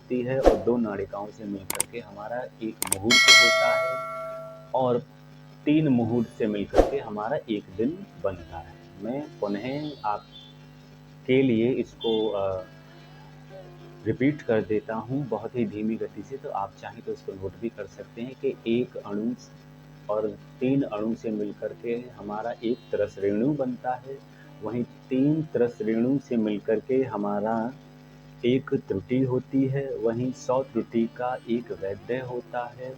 होती है और 2 नाड़िकाओं से मिलकर के हमारा एक मुहूर्त होता है और 3 मुहूर्त से मिलकर के हमारा एक दिन बनता है। मैं पुनः आपके लिए इसको रिपीट कर देता हूँ बहुत ही धीमी गति से, तो आप चाहें तो इसको नोट भी कर सकते हैं कि 1 अणु और 3 अणु से मिलकर के हमारा एक तरस रेणु बनता है, वहीं 3 तरस रेणु से मिलकर के हमारा एक त्रुटि होती है, वहीं 100 त्रुटि का एक वैद्य होता है,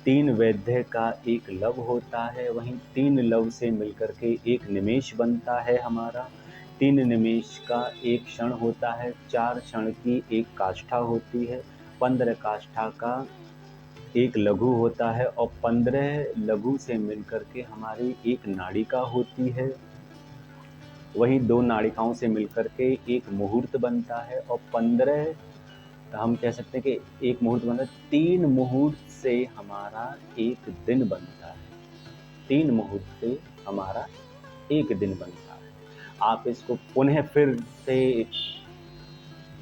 3 वैद्य का एक लव होता है, वहीं 3 लव से मिलकर के एक निमेष बनता है हमारा, 3 निमेष का एक क्षण होता है, 4 क्षण की एक काष्ठा होती है, 15 काष्ठा का एक लघु होता है और 15 लघु से मिलकर के हमारी एक नाड़िका होती है। वहीं 2 नाड़िकाओं से मिलकर के एक मुहूर्त बनता है और 15 हम कह सकते हैं कि एक मुहूर्त बनता है, 3 मुहूर्त से हमारा एक दिन बनता है। 3 मुहूर्त से हमारा एक दिन बनता है। आप इसको पुनः फिर से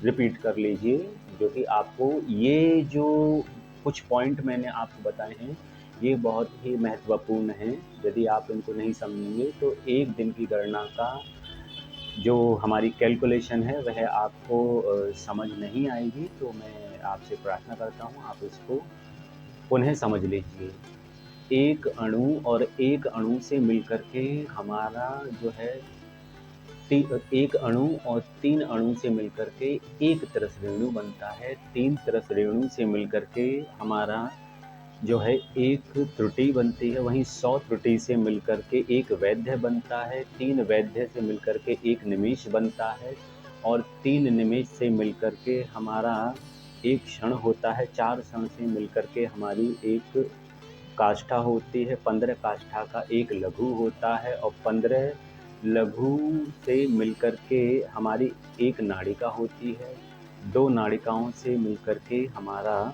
रिपीट कर लीजिए, जो कि आपको ये जो कुछ पॉइंट मैंने आपको बताए हैं, ये बहुत ही महत्वपूर्ण हैं। यदि आप इनको नहीं समझेंगे तो एक दिन की गणना का जो हमारी कैलकुलेशन है वह आपको समझ नहीं आएगी। तो मैं आपसे प्रार्थना करता हूँ आप इसको पुनः समझ लीजिए। एक अणु और एक अणु से मिलकर के हमारा जो है एक अणु और 3 अणु से मिलकर के एक तरस रेणु बनता है। 3 तरस रेणु से मिलकर के हमारा जो है एक त्रुटि बनती है, वहीं 100 त्रुटि से मिलकर के एक वैद्य बनता है, 3 वैद्य से मिलकर के एक निमेष बनता है और 3 निमेष से मिलकर के हमारा एक क्षण होता है, 4 क्षण से मिलकर के हमारी एक काष्ठा होती है, 15 काष्ठा का एक लघु होता है और 15 लघु से मिलकर के हमारी एक नाड़िका होती है, 2 नाड़िकाओं से मिलकर के हमारा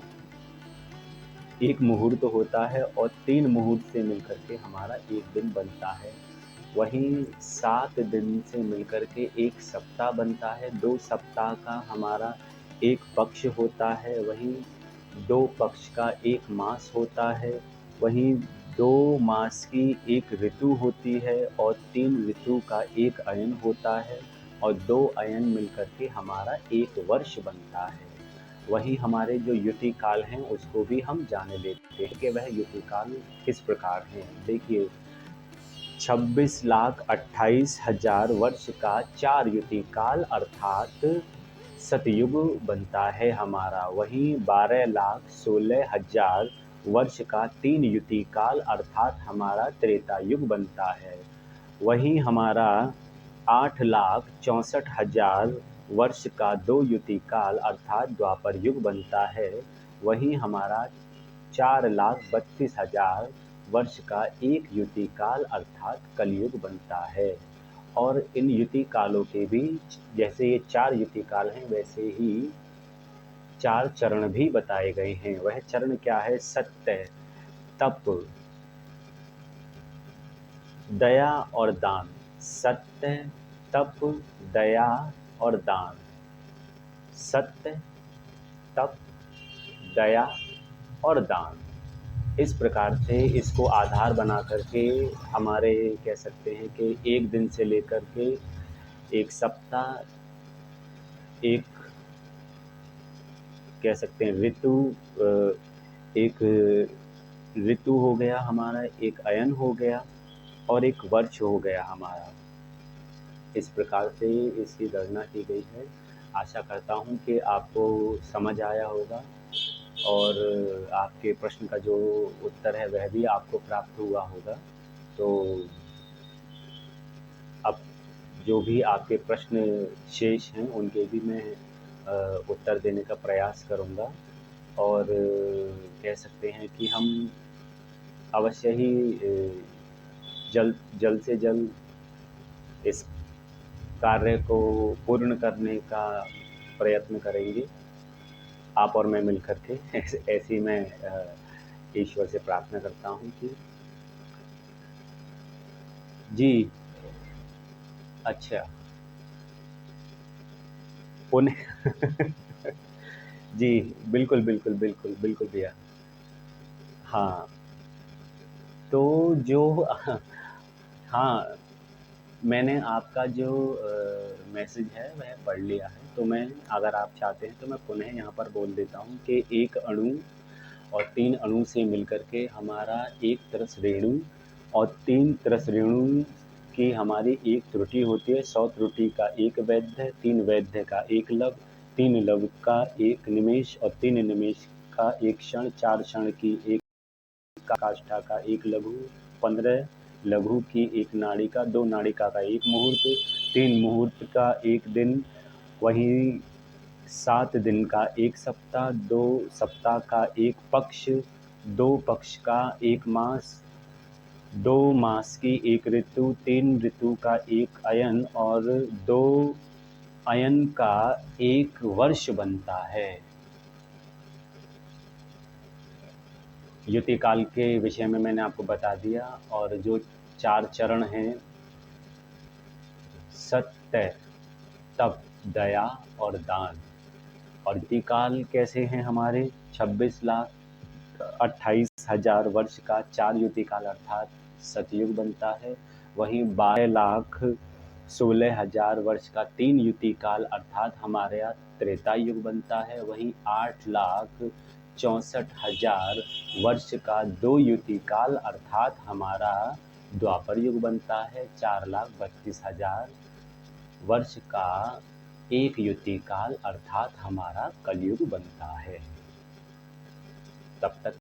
एक मुहूर्त होता है और 3 मुहूर्त से मिलकर के हमारा एक दिन बनता है। वहीं 7 दिन से मिलकर के एक सप्ताह बनता है, 2 सप्ताह का हमारा एक पक्ष होता है, वहीं 2 पक्ष का एक मास होता है, वहीं 2 मास की एक ऋतु होती है और 3 ऋतु का एक अयन होता है और 2 अयन मिलकर के हमारा एक वर्ष बनता है। वही हमारे जो युति काल हैं उसको भी हम जान लेते हैं कि वह युति काल किस प्रकार हैं। देखिए 26,28,000 वर्ष का 4 युति काल अर्थात सतयुग बनता है हमारा। वहीं 12,16,000 वर्ष का 3 युति काल अर्थात हमारा त्रेता युग बनता है। वहीं हमारा 8,64,000 वर्ष का 2 युति काल अर्थात द्वापर युग बनता है। वहीं हमारा 4,32,000 वर्ष का एक युति काल अर्थात कलयुग बनता है। और इन युति कालों के बीच जैसे ये 4 युति काल हैं वैसे ही 4 चरण भी बताए गए हैं। वह चरण क्या है? सत्य, तप, दया और दान। सत्य, तप, दया और दान। सत्य, तप, दया और दान। इस प्रकार से इसको आधार बना करके हमारे कह सकते हैं कि एक दिन से लेकर के एक सप्ताह, एक कह सकते हैं ऋतु, एक ऋतु हो गया हमारा, एक अयन हो गया और एक वर्ष हो गया हमारा। इस प्रकार से इसकी गणना की गई है। आशा करता हूँ कि आपको समझ आया होगा और आपके प्रश्न का जो उत्तर है वह भी आपको प्राप्त हुआ होगा। तो अब जो भी आपके प्रश्न शेष हैं उनके भी मैं उत्तर देने का प्रयास करूँगा और कह सकते हैं कि हम अवश्य ही जल्द से जल्द इस कार्य को पूर्ण करने का प्रयत्न करेंगे, आप और मैं मिलकर के। ऐसी मैं ईश्वर से प्रार्थना करता हूँ कि जी। अच्छा, पुण्य जी, बिल्कुल, बिल्कुल, बिल्कुल, बिल्कुल भैया। हाँ, तो जो हाँ, मैंने आपका जो मैसेज है वह पढ़ लिया है, तो मैं अगर आप चाहते हैं तो मैं पुनः यहाँ पर बोल देता हूँ कि एक अणु और 3 अणु से मिलकर के हमारा एक तरस रेणु और 3 तरस रेणु की हमारी एक त्रुटि होती है। 100 त्रुटि का 1 वैद्य, 3 वैद्य का 1 लव, 3 लव का 1 निमेष और 3 निमेष का 1 क्षण, 4 क्षण की 1 काष्ठा का 1 लघु, 15 लघु की 1 नाड़िका, 2 नाड़िका का 1 मुहूर्त, 3 मुहूर्त का 1 दिन, वहीं 7 दिन का 1 सप्ताह, 2 सप्ताह का 1 पक्ष, 2 पक्ष का 1 मास, 2 मास की 1 ऋतु, 3 ऋतु का 1 अयन और 2 अयन का 1 वर्ष बनता है। युति काल के विषय में मैंने आपको बता दिया और जो 4 चरण हैं, सत्य, तप, दया और दान। और युति काल कैसे हैं हमारे 26,28,000 वर्ष का 4 युति काल अर्थात सतयुग बनता है। वहीं 12,16,000 वर्ष का 3 युति काल अर्थात हमारे यहाँ त्रेता युग बनता है। वहीं 8,64,000 वर्ष का 2 युति काल अर्थात हमारा द्वापर युग बनता है। 4,32,000 वर्ष का 1 युति काल अर्थात हमारा कलयुग बनता है। तब तक